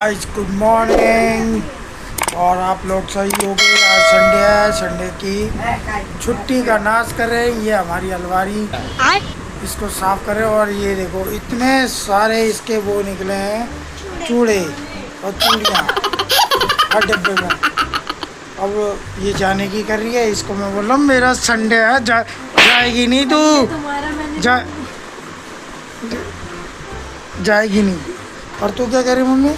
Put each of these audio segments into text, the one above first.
Guys good morning. और आप लोग सही हो गए। आज संडे है, संडे की छुट्टी का नाश करें। ये हमारी अलमारी, इसको साफ करें। और ये देखो इतने सारे इसके वो निकले हैं, चूड़े और चूड़ियाँ हर डब्बे में। अब ये जाने की कर रही है। इसको मैं बोल रहा हूँ मेरा संडे है, जाएगी नहीं तू, जाएगी नहीं। और तू क्या कह रही मम्मी?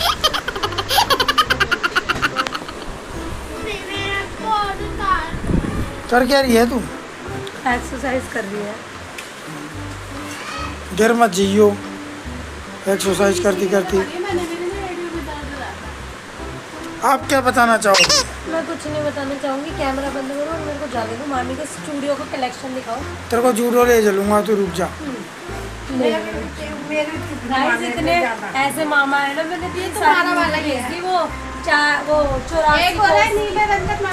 कर क्या रही है तू? एक्सरसाइज कर रही है। गिर मत जियो, एक्सरसाइज करती करती। आप क्या बताना चाहोगे? मैं कुछ नहीं बताना चाहूंगी। कैमरा बंद करो और मेरे को जाने दो। मामी के स्टूडियो का कलेक्शन दिखाओ। तेरे को जूडो ले चलूंगा, तू रुक जा। गाइस इतने ऐसे मामा है ना, मैंने दिए सारा वाला ही वो वो 84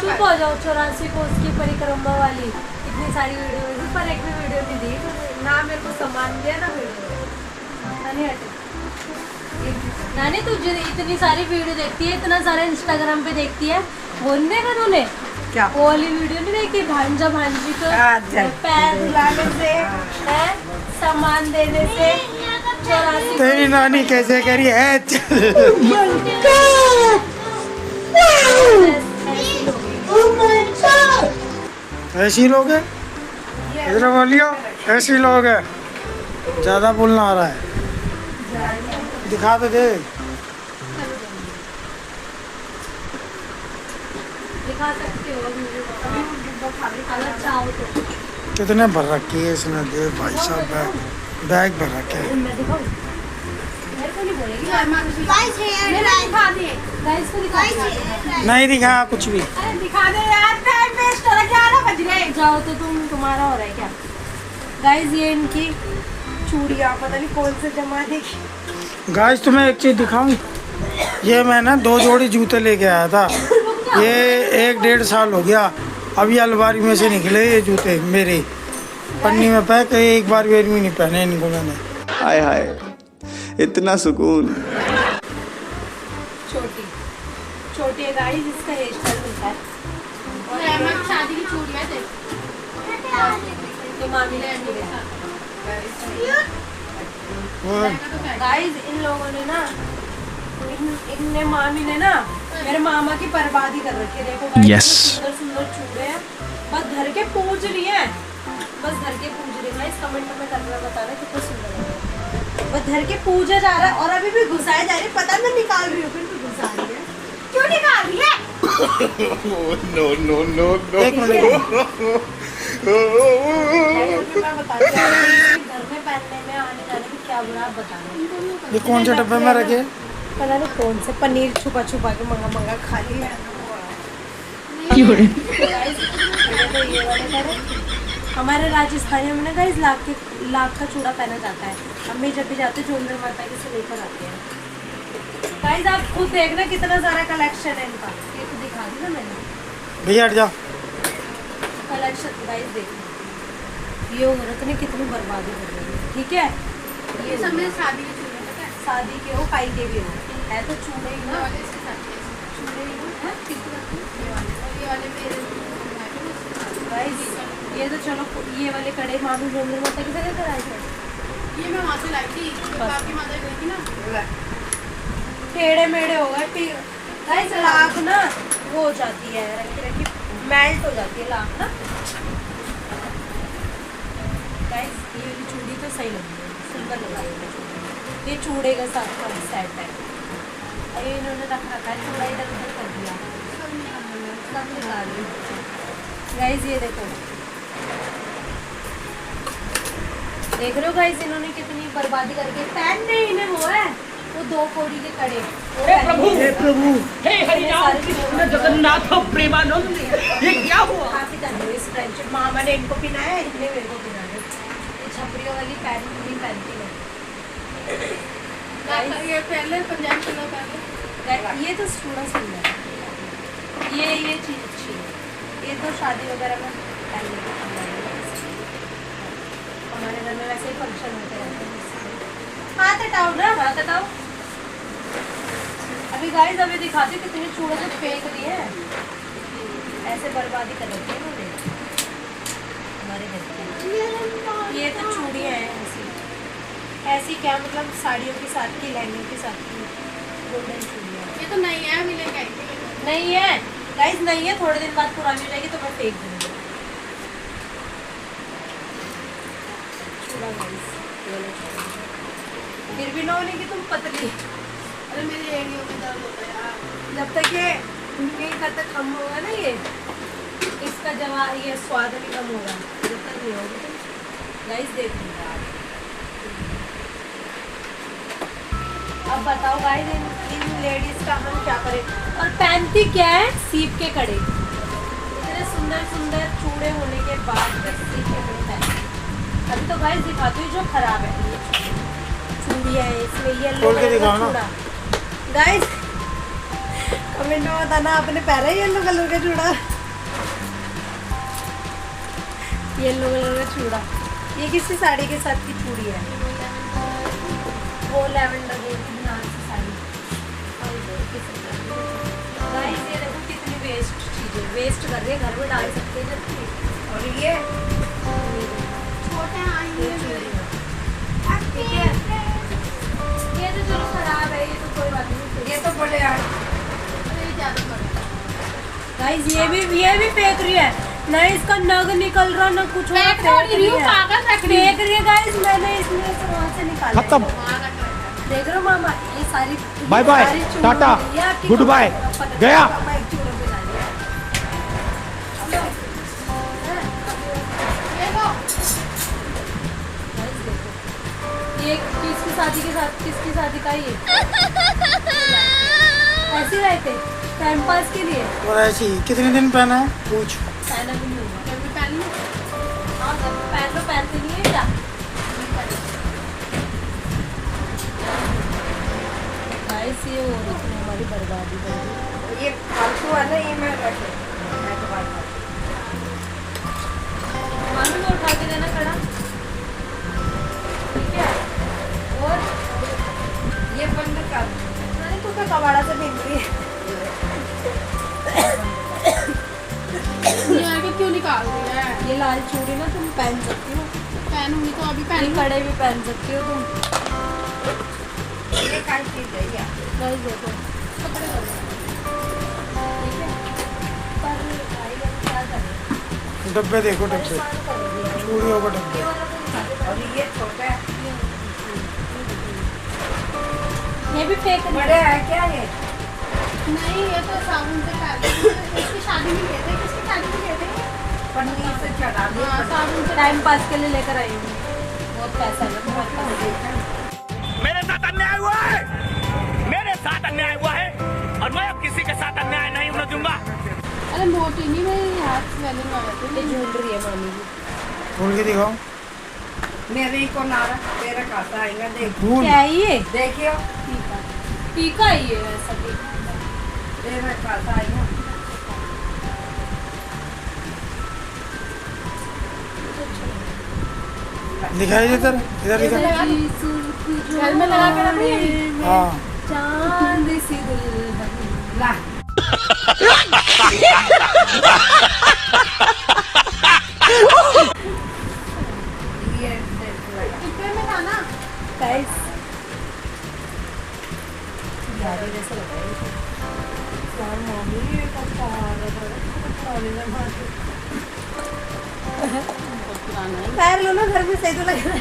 चुप हो जाओ, 84 को उसकी परिक्रमा वाली इतनी सारी वीडियो, पर एक भी वीडियो नहीं दी ना। मेरे को सामान दिया ना वीडियो। नानी तू इतनी सारी वीडियो देखती है, इतना सारा इंस्टाग्राम पे देखती है, वो नहीं देखा तूने? क्या वो वाली वीडियो नहीं देखी? भांजा भांजी को पैर धुलाने से है, सामान देने से 84 तेरी नानी कैसे कह रही है? ऐसी लोग है, इधर बोलियो, ऐसी लोग है। ज्यादा बोलना आ रहा है, दिखा तो दे। दिखा सकते हो वीडियो अगर चाहो तो। कितने भर रखी है इसने, दे भाई साहब, बैग भर रखे है। मैं दिखाऊं? मेरे को नहीं बोलेगी। गाइस को दिखा। नहीं दिखा कुछ भी। अरे दिखा दे यार, टाइम वेस्ट हो रहा है, 11 बज गए। जाओ तो तुम्हारा हो रहा है क्या? गाइस ये इनकी चूड़ियाँ पता नहीं कौन से जमाने की। गाइस तुम्हें एक चीज दिखाऊं, ये मैं ना 2 जोड़ी जूते लेके आया था। ये 1-1.5 साल हो गया। अभी अलमारी में से निकले ये जूते मेरे, पन्नी में पैक है। एक बार भी नहीं पहने इनको मैंने। हाय हाय, इतना सुकून। छोटी छोटी है गाइस, इसका हेयर स्टाइल मिलता है। और शादी की चूड़ियां थे, ये मामी ने दी है। गाइस इन लोगों ने ना, इनने मामी ने ना मेरे मामा की बर्बादी कर रखी है। देखो गाइस, Yes. सुंदर सुंदर चूड़े हैं, बस धर के पूज रही है, बस धर के पूज रही है। गाइस कमेंट में करना बताना कितना सुंदर लग रहा है। बस धर के पूजा जा रहा है और अभी भी घुसाए जा रही है। पता मैं निकाल रही हूँ, फिर भी घुसा रही है। क्यों निकाल रही है? No no no no. एक मिनट। मैं बता रही हूँ, घर में पहनने में आने जाने में क्या बुरा आप बताना। ये कौन से डब्बे में रखे? पता नहीं कौन से पनीर छुपा छुपा के मंगा मंगा खा लिया। ये तो ये वाले करो। हमारे राजस्थानी में ना गाइस लाख का चूड़ा पहना जाता है। अम्मी जब भी जाते जोंधर माता के से लेकर आते हैं। गाइस आप खुद देखना कितना सारा कलेक्शन है इनका। ये तो दिखा दी ना मैंने भैया हट जा। कलेक्शन। गाइस देखो ये औरत ने कितनी बर्बादी कर दी है, ठीक है? ये सब में शादी के चूड़े, पता है? शादी के हो, पाई के भी हो, है तो चूड़े ही ना, चूड़े ही ना। गाइस ये तो चलो, ये वाले कड़े मामी जोंधर माता की जगह कर आए थे। मैं वहाँ से लाई थी, बाकी माता गई थी ना। टेढ़े मेढ़े हो गए। गाइस लाख ना वो हो जाती है, रखी रखी मेल्ट हो जाती है लाख ना। गाइस ये वाली चूड़ी तो सही लग रही है, सुंदर लग रही है। ये चूड़े के साथ का सेट है। अरे इन्होंने रख रखा है चूड़ा, इधर उधर कर दिया, सब निकाल ली। गाइस ये देखो, देख रहे हो गाइस इन्होंने कितनी बर्बादी करके पहन नहीं, इन्हें वो है वो 2 कौड़ी के कड़े। हे प्रभु, हे प्रभु, हे हरिनाम कृष्ण जगन्नाथ प्रेमानंद, ये क्या हुआ? काफी कर लो इस फ्रेंडशिप। मामा ने इनको पिनाया, इनने मेरे को पिनाया। ये छपरियों वाली पैंट नहीं पहनती है। ये पहले पंजाबी चूड़ा पहले। ये तो थोड़ा सुंदर है, ये चीज अच्छी है। ये तो शादी वगैरह में पहनने के काम आएगा। हमारे घर में वैसे ही फंक्शन होते रहते हैं। हाथ हटाओ ना, हाथ हटाओ। अभी गाइस अभी दिखाती हूँ कितने चूड़े जो फेंक दिए हैं। ऐसे बर्बादी कर रखी है इन्होंने हमारे घर की। ये तो चूड़ियाँ हैं ऐसी ऐसी, क्या मतलब साड़ियों के साथ की, लहंगे के साथ की गोल्डन चूड़ियाँ। ये तो नहीं है, मिलेगा नहीं है गाइस, नहीं है, थोड़े दिन बाद पुरानी हो जाएगी तो मैं फेंक दूँगी। चूड़ा गाइस फिर भी ना होने की तुम पतली। अरे मेरी एड़ियों में दर्द होता है यार। जब तक ये कब तक कम होगा ना ये इसका जवाब, ये स्वाद भी कम होगा जब तक नहीं होगा। तो गाइस देख लीजिए आप। अब बताओ गाइस इन लेडीज का हम क्या करें। और पहनती क्या है, सीप के कड़े। इतने सुंदर सुंदर चूड़े होने के बाद बस सीप के कड़े पहनती। अभी तो गाइस दिखाती हूँ जो खराब है। चूड़ियाँ है इसमें येलो खोल के कलर का दिखाओ ना। चूड़ा। गाइस कमेंट में बताना आपने पहना है येलो कलर का चूड़ा। येलो कलर का चूड़ा, ये किसी साड़ी के साथ की चूड़ी है। वो लेवेंडर की बनारसी साड़ी। गाइस ये देखो कितनी वेस्ट चीजें वेस्ट कर रही है, घर में डाल सकते हैं जबकि। और ये छोटे आई ये चूड़ी है। ठीक है, ये तो चलो खराब है, ये तो कोई बात नहीं। ये तो बड़े यार, ये ज्यादा बड़े। गाइस ये भी फेंक रही है ना, इसका नग निकल रहा ना कुछ, फेंक रही हूँ, कागज रख रही हूँ। फेंक रही है गाइस, मैंने इसमें से वहाँ से निकाला। खत्म। देख रहे हो मामा, ये सारी बाय बाय, सारी चूड़ों टाटा, में ये आपकी गुड बाय, पता नहीं, गया। मामा एक चूड़ों पे डाली है। लो। हाँ, देखो गाइस देखो, ये किसकी शादी के साथ, किसकी शादी का ये ऐसे रहते टाइम पास के लिए। और ऐसी कितने दिन पहना है पूछ। पहना भी नहीं होगा। कभी पहन लो। हाँ जब पहन लो, पहनते नहीं है क्या। गाइस ये हो रही थी हमारी बर्बादी कर दी। ये फालतू है ना, ये मैं रखे मैं तो बात मामी को उठा के देना कड़ा। ठीक है, और ये बंद कर। मैंने तो क्या कबाड़ा से फेंक रही है। ये आगे क्यों निकाल रही है? ये लाल चूड़ी ना तुम पहन सकती हो, पहनूंगी तो अभी ये पहन कड़े भी पहन सकती हो तुम। ये काट चीज है यार। गाइस देखो कपड़े बदलो। ठीक है, पर भाई अब क्या करें, डब्बे देखो, डब्बे परेशान कर दिया। चूड़ियों के डब्बे। ये वाला तो दिखा दे। और ये छोटा है, ये भी फेंक रही बड़े है। है क्या ये? नहीं, ये तो साबुन से काट इसकी शादी में गए थे, किसकी शादी में गए थे? पनीर से चढ़ा दिया। हाँ, साबुन से टाइम पास के लिए लेकर आई हूँ, बहुत पैसा है तुम्हारे पास। मेरे साथ अन्याय हुआ है, मेरे साथ अन्याय हुआ है और मैं अब किसी के साथ अन्याय नहीं होने दूंगा। अरे मोटी नहीं, मेरे हाथ स्वेलिंग आ जाती ये झूल रही है मामी जी। खोल के दिखाओ। मेरे को नारा तेरा खाता आएगा, देख फूल क्या है ये, देखियो टीका, टीका ही है ऐसा टीका। तेरा खाता आएगा। दिखाई इधर, इधर दिखा। घर में लगा के रख हाँ चांद सी दुल्हन। ला ये कितने में था ना? गाइस यार ये जैसा लग रहा है यार, मम्मी ये कब पैर लो ना, घर में सही तो लग रहा है।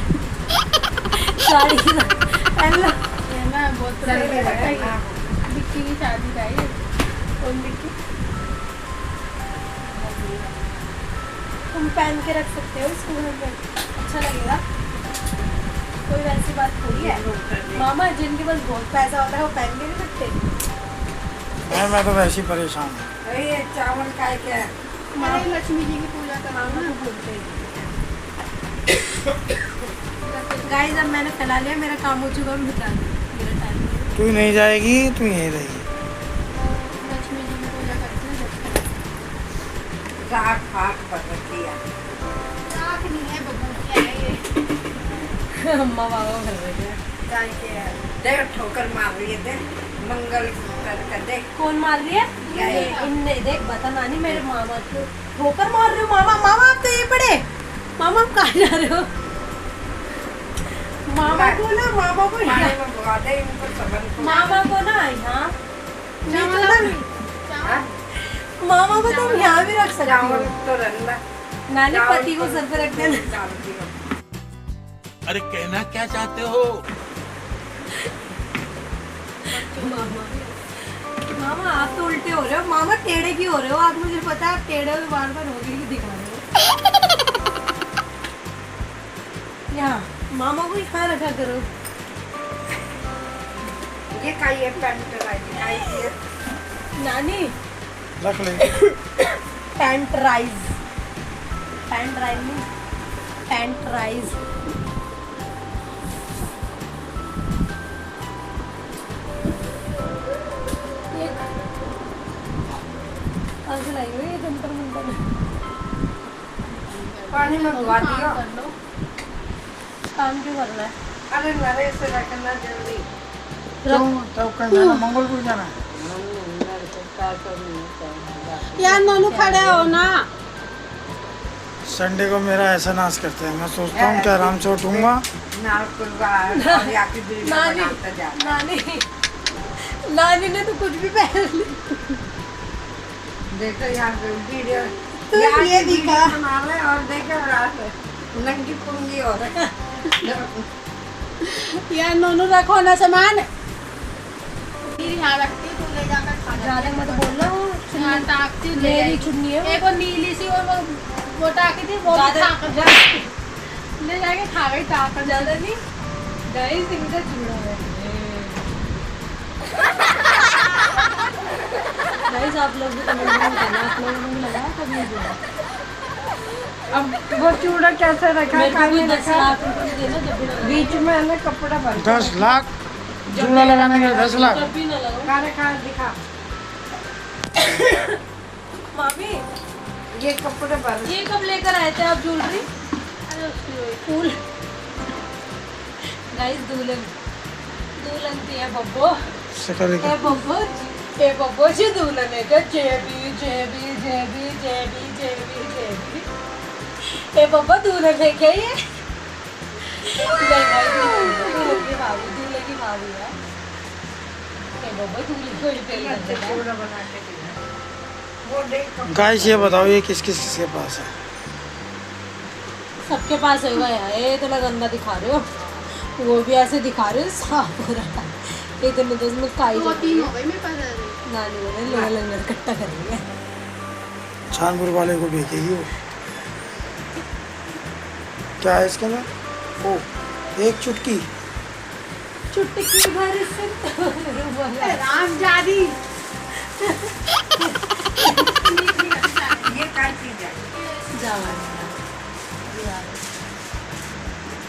साड़ी पहन लो। ये ना बहुत चल सही रहा है। है। बिक्की की शादी का है। कौन बिक्की? तुम पहन के रख सकते हो इसको घर में, अच्छा लगेगा। कोई वैसी बात थोड़ी है मामा, जिनके पास बहुत पैसा होता है वो पहन के नहीं रखते। मैं तो वैसे ही परेशान हूँ। अरे ये चावल का है क्या? हमारे लक्ष्मी जी की पूजा कराना है, बोलते हैं। गाइस अब मैंने फैला लिया, मेरा काम हो चुका है, मैं बता दूँ मेरा टाइम। तू नहीं जाएगी, तू यहीं रहेगी। लक्ष्मी जी की पूजा करते हैं। राख फाक पकड़ती है। राख नहीं है, बबू क्या है ये? अम्मा बाबा कर रहे हैं। गाय के है। देख ठोकर मार रही है, देख मंगल कर दे। कौन मार रही है? ये। इनने देख बता नानी मेरे मामा को ठोकर मार रहे हो। मामा मामा आप तो ये पड़े। मामा आप कहाँ जा रहे हो? मामा को ना पानी में भगा दे इनको सबन को। मामा को ना यहाँ हाँ? मामा को तुम यहाँ भी रख सकते चावल हो। तो रंदा नानी पति को सर पे रख देना। चावल की अरे कहना क्या चाहते हो? मामा आप तो उल्टे हो रहे हो। मामा टेढ़े क्यों हो रहे हो? आप मुझे पता है आप टेढ़े हो बार बार हो गई दिखा रहे हो। यहाँ मामा को यहाँ रखा करो। ये खाइए पैंट खाइए। नानी रख ले। पैंट राइज नहीं पैंट राइज। ऐसे लाई हुई है जंतर मंतर। पानी में भगा दियो। काम क्यों करना है? अरे नरे से रखना जल्दी। तब कहीं जाना, मंगलपुर जाना है। यार नोनू खड़े हो ना। संडे को मेरा ऐसा नाश करते हैं। मैं सोचता हूँ कि आराम से उठूंगा। नानी ने तो कुछ भी पहन ली। देखो यहाँ वीडियो तो ये दिखा और देखो रात नंगी पुंगी हो रहा यार नोनू रखो ना सामान। फिर यहाँ रखती हूँ, तू ले जाकर खा जा। ज्यादा मत बोलना। यहाँ टाकती हूँ, ले मेरी जाएगी। चुन्नी है एक वो नीली सी और वो टाकी थी, वो भी ज्यादा- खा कर ले जाके खा गई टाक ज्यादा नहीं। गाइस इनका जुड़ा है। गाइस आप लोग भी कमेंट में बताना आप लोगों ने लगाया कब ये जुड़ा। अब वो चूड़ा कैसे रखा मेरे को खाने भी 10 रखा लाख रुपए देना जब भी ना लगाओ। बीच में ना कपड़ा भर 10 लाख चूड़ा लगाने के 10 लाख। जब भी ना लगाओ। खाने खा दिखा मामी ये कपड़े भर ये कब लेकर आए थे आप ज्वेलरी? फूल। गाइस दुल्हन थी है बब्बो। शक्ल ए बब्बो जी दुल्हन है क्या? जेबी जेबी जेबी जेबी जेबी जेबी। ए बब्बा दुल्हन है क्या ये? नहीं भाई दुल्हन की भाभी है। ए बब्बा दुल्हन को ही पहले चूड़ा बना के दिया वो देख गाइस ये बताओ ये किस के पास है? सबके पास होगा यार। ये तो गंदा दिखा रहे हो। वो भी ऐसे दिखा रहे हो साफ हो रहा है। इतने तो उसमें काई वो जम 3 रही हो है। गई मेरे पास। नानी बोले लोग लंगर इकट्ठा कर रही है। छानपुर वाले को भेजेगी वो। क्या है इसका नाम? ओ एक चुटकी। चुटकी भर से राम जादी ये क्या चीज है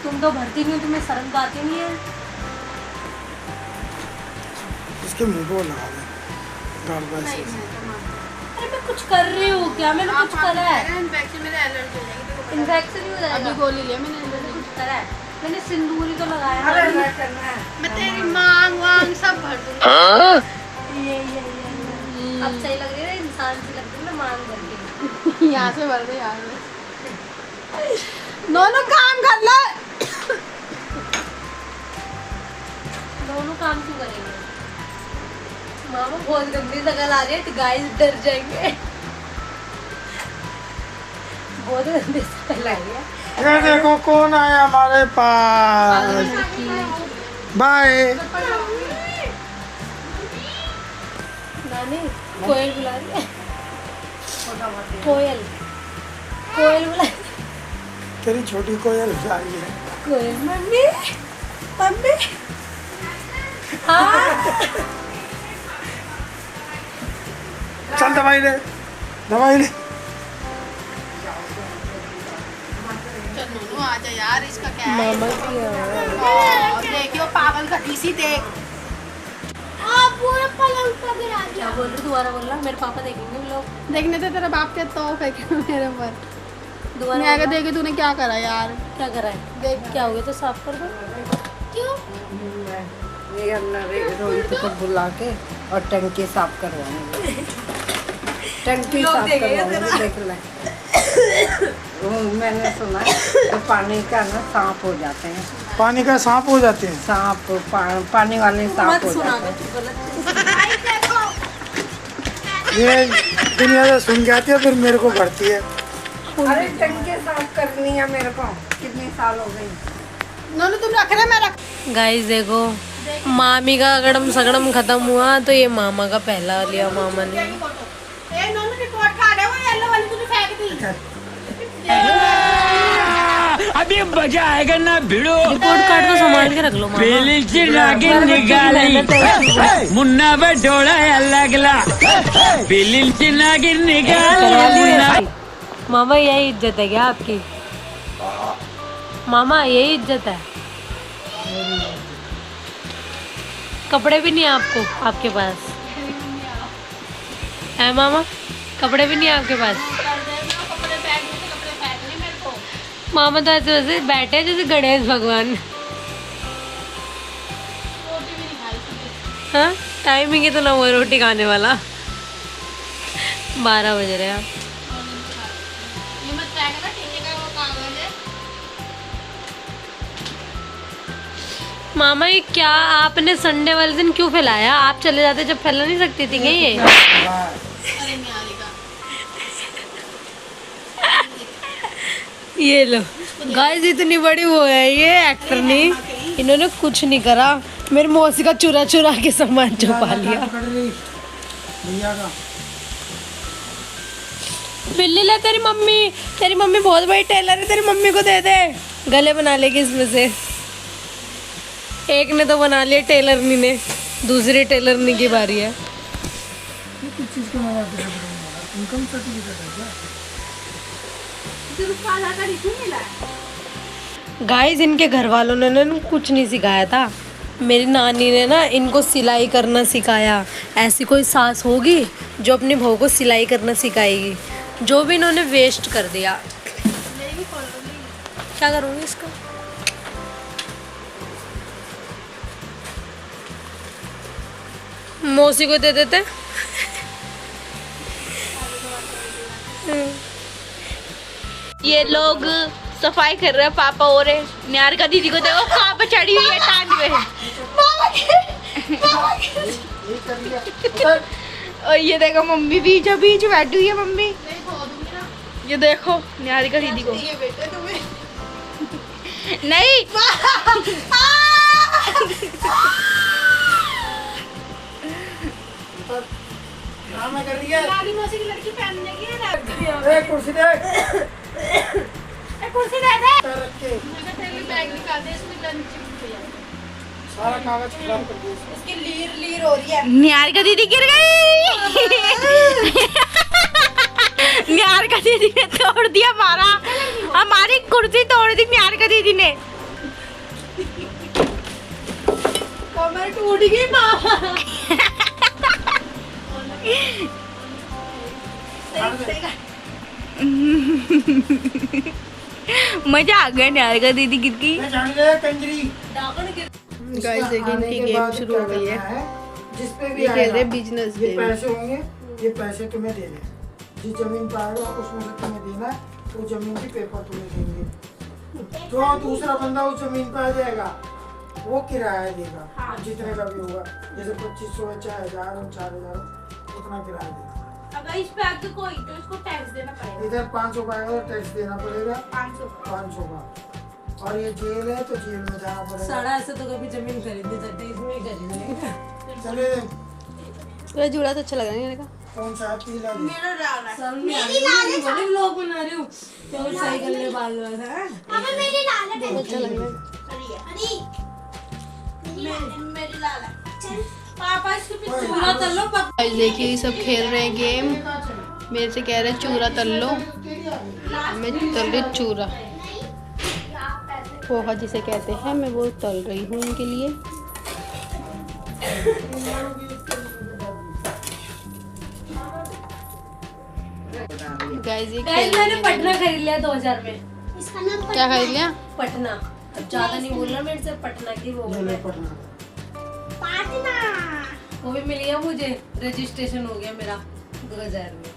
तुम तो भरती नहीं हो। तुम्हें शर्म तो आती नहीं है। इसके मुंह को लगा दे गाल पे ऐसे। अरे मैं कुछ कर रही हूँ क्या? मैंने कुछ करा है? इन्फेक्शन मेरे एलर्जी हो जाएगी। इन्फेक्शन ही हो जाएगा। अभी गोली लिया मैंने मैंने एलर्जी। कुछ करा है। मैंने सिंदूर ही तो लगाया अरे है। ना करना है मैं तेरी मांग वांग सब भर दूंगी। ये अब सही लग रही है। इंसान से लग रही है। मैं मांग करके यहाँ से भर दे यार। दोनों काम कर ले। दोनों काम क्यों करेंगे? मामा बहुत गंदी शक्ल आ रही है। गाइस डर जाएंगे। बहुत गंदी शक्ल आ रही है। ये देखो कौन आया हमारे पास। बाय। नानी कोयल बुला रही है। कोयल बुला तेरी छोटी कोयल जा रही है। कोयल मम्मी मम्मी। हाँ चल दवाई ले। चल नोनू आ जा यार, इसका क्या है? मामा की देखियो पागल खटी सी देख। पूरा पलंग पर गिरा क्या बोल रही? दोबारा बोलना। मेरे पापा देखेंगे लोग। देखने से तेरे बाप के तो फेंके मेरे ऊपर। दोबारा मैं आगे बोलना। देखे तूने क्या करा यार। क्या करा है? देख क्या हो गया? तो साफ कर दो। क्यों ये हमने रोहित को बुला के और टंकी साफ करवाएंगे। टंकी साफ करवाएंगे, देख लें। वो मैंने सुना है तो पानी का ना सांप हो जाते हैं। पानी का सांप हो जाते हैं। सांप पानी वाले सांप हो जाते हैं। ये दुनिया से सुन के आती है फिर मेरे को भरती है। अरे टंकी साफ करनी है मेरे को, कितने साल हो गई। नोनू तुम रख रहे, मैं रख। गाइस देखो, मामी का अगड़म सगड़म खत्म हुआ तो ये मामा का पहला लिया मामा ने। ए नोनू रिपोर्ट कार्ड है वो येलो वाली तूने फेंक दी। अभी मजा आएगा ना भिड़ो। रिपोर्ट कार्ड तो संभाल के रख लो मामा। पहले से नागिन निकाली मुन्ना बटोला लगला, पहले से नागिन निकाली मुन्ना। मामा यही इज्जत है क्या आपकी? मामा यही इज्जत है? कपड़े भी नहीं है आपको, आपके पास है मामा? कपड़े भी नहीं है आपके पास? मामा तो ऐसे वैसे बैठे हैं जैसे गणेश भगवान। हाँ, टाइमिंग है तो ना वो रोटी खाने वाला। 12 बज रहे हैं। मामा ये क्या आपने संडे वाले दिन क्यों फैलाया? आप चले जाते जब फैला नहीं सकती थी क्या ये? ये लो गाइस, इतनी बड़ी वो है ये एक्टर ने, इन्होंने कुछ नहीं करा, मेरी मौसी का चुरा चुरा के सामान छुपा लिया। भैया का बिल्ली ले, तेरी मम्मी बहुत बड़ी टेलर है, तेरी मम्मी को दे दे, गले बना लेगी इसमें से। एक ने तो बना लिया टेलरनी ने, दूसरी टेलरनी की बारी है। किस चीज़ का इनकम सर्टिफिकेट है क्या? गाइस इनके घर वालों ने ना कुछ नहीं सिखाया था। मेरी नानी ने ना इनको सिलाई करना सिखाया। ऐसी कोई सास होगी जो अपनी बहू को सिलाई करना सिखाएगी? जो भी इन्होंने वेस्ट कर दिया। क्या करूँगी इसका? मौसी को दे देते। ये लोग सफाई कर रहे हैं, पापा और निहारिका दीदी को देखो कहाँ पे चढ़ी हुई है टांग पे। और ये देखो मम्मी बीच बीच बैठी हुई है मम्मी। ये देखो निहारिका दीदी को नहीं कर रही है। लाली मौसी की लड़की पहनने की है। कुर्सी दे, कुर्सी दे दे। रख के तेरे बैग निकाल दे, इसमें लंच सारा कागज खराब कर दिया। इसकी लीर हो रही है। निहारिका दीदी गिर गई। निहारिका दीदी ने तोड़ दिया हमारी कुर्सी तोड़ दी निहारिका दीदी ने। कमर टूट गई मामा। मजा आ गया निहारिका दीदी गिर गई। गाइस देखिए इनकी गेम शुरू हो गई है। जिसपे भी खेल रहे बिजनेस ये गेम। पैसे होंगे, ये पैसे तुम्हें देने, जिस जमीन पर आएगा उसमें से तुम्हें देना, वो जमीन की पेपर तुम्हें देंगे। जो दूसरा बंदा उस जमीन पर आ जाएगा वो किराया देगा, जितने का भी होगा, जैसे 2500 है, 4000 हो, 4000 उतना किराया देगा। अगर इस पे आगे कोई तो इसको टैक्स देना पड़ेगा। इधर 500 का आएगा तो टैक्स देना पड़ेगा 500 का। और ये जेल है तो जेल में जाना पड़ेगा। साड़ा ऐसे तो कभी जमीन खरीदने जाते, इसमें ही खरीदेंगे। चले तो जुड़ा तो अच्छा लग रहा है का। कौन सा पीला दे? मेरा लाल है। सब मेरी लाल है, बड़े लोग बना रही हूँ तो साइकिल में बाल वाला है। अबे मेरी लाल है, बहुत अच्छा लग रहा है। मेरी लाल है। चल पापा इसके पीछे पूरा तल लो। गाइस देखिए ये सब खेल रहे हैं गेम। मेरे से कह रहे चूरा तल लो, मैं तल रही चूरा, पोहा जिसे कहते हैं, मैं वो तल रही हूँ उनके लिए। गाइस ये खेल मैंने पटना खरीद लिया 2000 में। क्या खरीद लिया? पटना, अब ज्यादा नहीं बोल रहा मेरे से, पटना की वो ले पटना। वो भी मिल गया मुझे, रजिस्ट्रेशन हो गया मेरा 2000 में।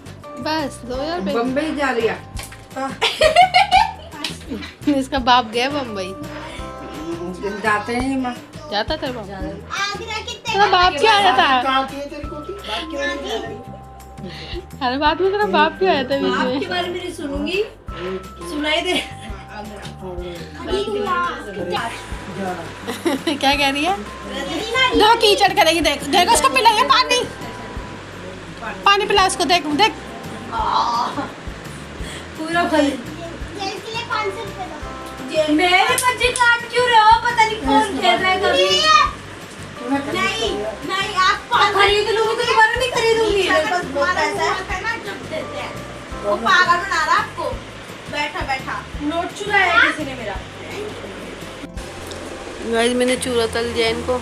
बस 2000 रुपए। बम्बई जा रही है। इसका बाप गया बम्बई। जाते नहीं माँ। जाता तेरा बाप? आगरा तेरा बाप क्या आया था? हर बात में तेरा बाप क्यों आया था बीच आपके में? बारे में नहीं सुनूंगी, सुनाई दे। क्या कह रही है? दो कीचड़ करेगी, देख देख उसको पिलाइए पानी, पानी पिला उसको, देख देख। पूरा फल मेरे बच्चे काट क्यों रहे हो? पता नहीं कौन खेल रहा है कभी। नहीं नहीं, आप खरीद लूंगी तो दोबारा नहीं खरीदूंगी। मेरे पास बहुत पैसा है ना, जब देते हैं वो पागल बना रहा आपको। बैठा बैठा नोट चुराया है किसी ने मेरा। गाइस मैंने चूरा तल दिया इनको,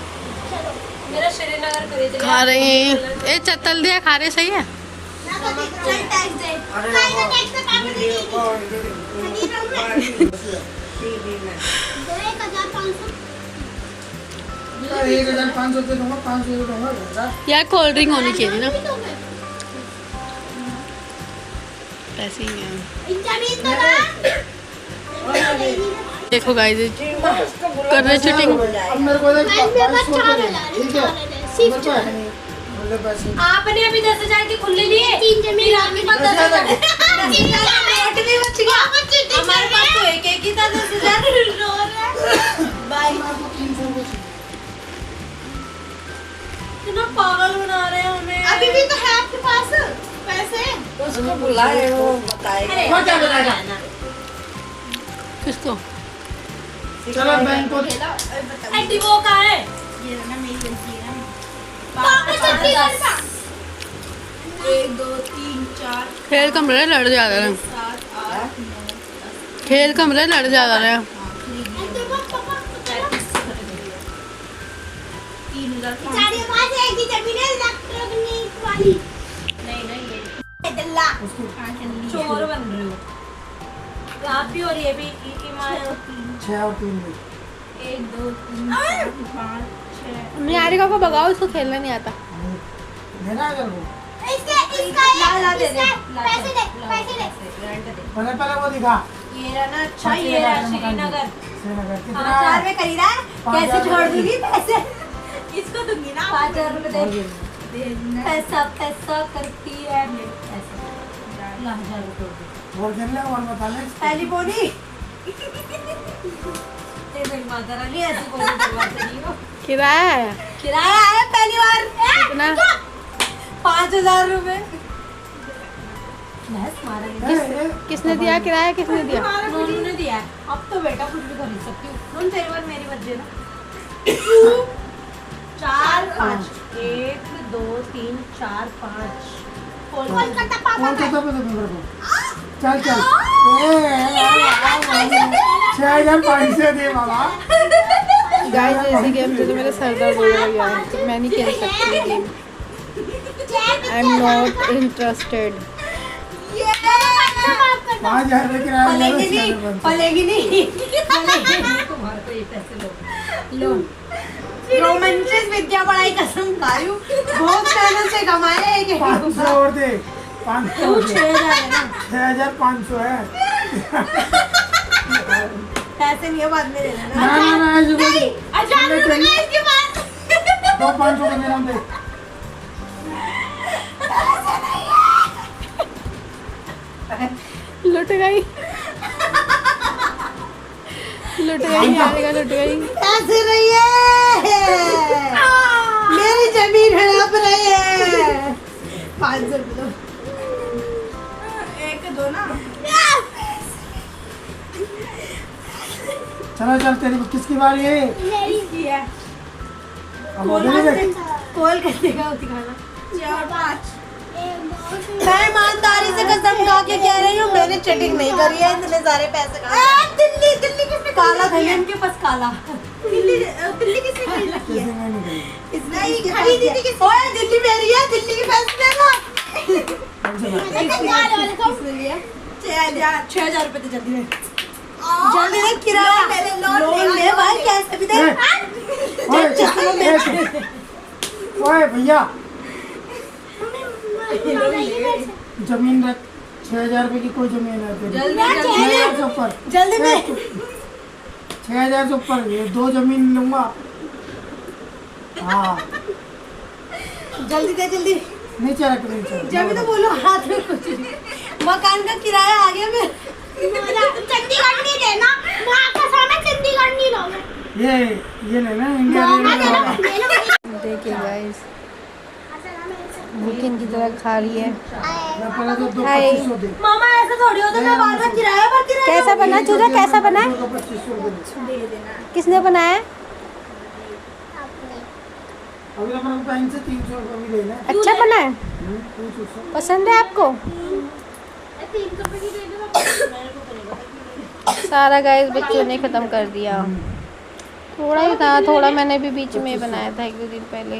मेरा श्रीनगर खरीद लिया। खा रहे हैं। ए तल दिया, खा रहे, सही है। यार 1500 दे दूंगा, 500 दे दूंगा। यार कोल्ड ड्रिंक होनी चाहिए ना, ऐसे ही है। देखो गाइस कर रहे चीटिंग। अब मेरे को दे 500 रुपए, ठीक है? बोले पैसे आपने अभी 10,000 की खुली ली है, 3 जमीन आपके पास 10,000 नोट भी बच गया। हमारे पास तो एक एक ही था 10,000। बाय। इतना पागल बना रहे हैं हमें। अभी भी तो है आपके पास पैसे। उसको बुलाए, वो बताएगा। वो क्या बताएगा? किसको? चलो बैंक को एंटी वो कहाँ है? ये ना मेरी गलती है ना। 1 2 3 4 खेल कमरे लड़ ज्यादा रहे, 7 8 खेल कमरे लड़ ज्यादा रहे। 3,000 चोर बन रहे हो आप भी, और ये भी 6 और 3 में 1 2 3 4 5 6। निहारिका को भगाओ, इसको खेलना नहीं आता। देना है वो। ला दे दे पैसे दे पहले वो दिखा। ये रहा ना। अच्छा ये रहा श्रीनगर श्रीनगर कितना 5,000 में खरीदा है। कैसे 5,000 छोड़ दूंगी पैसे? इसको दूंगी ना 5,000 रुपए दे। पैसा पैसा करती है पैसा। ला 1,000 रुपए दे। और गिन ले और बता ले। पहली बोली ते मेरी माता रानी ऐसी बोली बात नहीं हो। किराया है किराया है पहली बार कितना? 5,000 रुपए। किसने दिया किराया? किसने दिया? नोनू ने दिया है। अब तो बेटा कुछ भी खरीद सकती हूँ। नोन तेरी बार मेरी बार देना। 4 5 1 2 3 4 5 कोलकाता कौन सा तो मेरे को चल चल 6,500 दे बाबा। गाइस ऐसे गेम से तो मेरा सर दर्द हो गया है, तो मैं नहीं खेल सकती game. I am not interested. 5,000 रुपये किराया पलेगी नहीं पलेगी नहीं तुम्हारे को ये पैसे लो रोमांचिक विद्या पढ़ाई कसम खा रही हूँ। बहुत मेहनत से कमाए हैं ये। 500 और दे 500 और दे। 6,000 है ना। 6,500 है। पैसे नहीं है, बाद में देना ना। ना ऐसे बोल दे। 1,000 रुपए का इसके पास। दो 500 का मेरा दे। लुट गई लुट गई निहारिका लुट गई। पैसे नहीं है, मेरी जमीन हड़प रही है। 500 रुपए दो। एक दो ना। चलो चल तेरी किसकी बारी है? इसकी है। अब वो देंगे। कॉल करने का दिखाना। 4 5 मैं ईमानदारी से कसम खा के कह रही हूँ, मैंने चीटिंग नहीं करी है। इतने सारे पैसे दिल्ली दिल्ली किसने काला धनिया इनके पास काला। दिल्ली दिल्ली किसने खरीद रखी है? इसने खरीदी थी किसने? ओए दिल्ली मेरी है, दिल्ली के पैसे देना। किसने लिया? 6,000 रुपए दे जल्दी में। जल्दी में किराया लोन ले भाई, कैसे भी दे। ओए भैया जमीन रख 6,000 रुपए की कोई जमीन है तेरी? 6,000 से ऊपर जल्दी में 6,000 से ऊपर ये 2 जमीन लूंगा। हाँ जल्दी दे जल्दी। नीचे रख नीचे। जब तो बोलो हाथ में कुछ नहीं। मकान का किराया आ गया मैं चंडीगढ़ नहीं लेना, वहाँ का सामान चंडीगढ़ नहीं लोगे। ये लेना इंडिया लेना। देखिए गाइस बुकिंग की तरह खा रही है। पहले तो 2 हाय। 2500 दे। मामा ऐसा थोड़ी होता मैं बार बार किराया भरती रहती कैसा बना चूजा, कैसा बना है? 2500 दे। किसने बनाया है? अभी अपना टाइम से 300 रुपये भी लेना है। अच्छा बना है? 300। पसंद है आपको? 300 रुपए की दे दो। सारा गाइस बच्चों ने ख़त्म कर दिया। थोड़ा ही था, थोड़ा मैंने भी बीच में बनाया था 1-2 दिन पहले।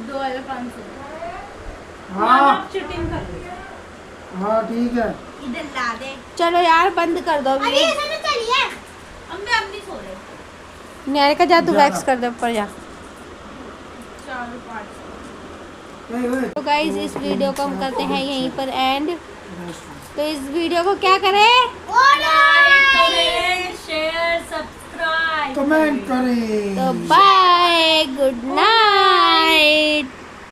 2,500 हाँ चीटिंग कर हाँ ठीक है। इधर ला दे। चलो यार बंद कर दो अरे अभी। ऐसे में चलिए, अब नहीं सो रहे। नियारे का जा तू वैक्स कर दे ऊपर जा। 4-5 तो गाइस इस वीडियो को हम करते हैं यहीं पर एंड। तो इस वीडियो को क्या करें? करें, शेयर, सब्सक्राइब। कमेंट करें। तो बाय, गुड नाइट।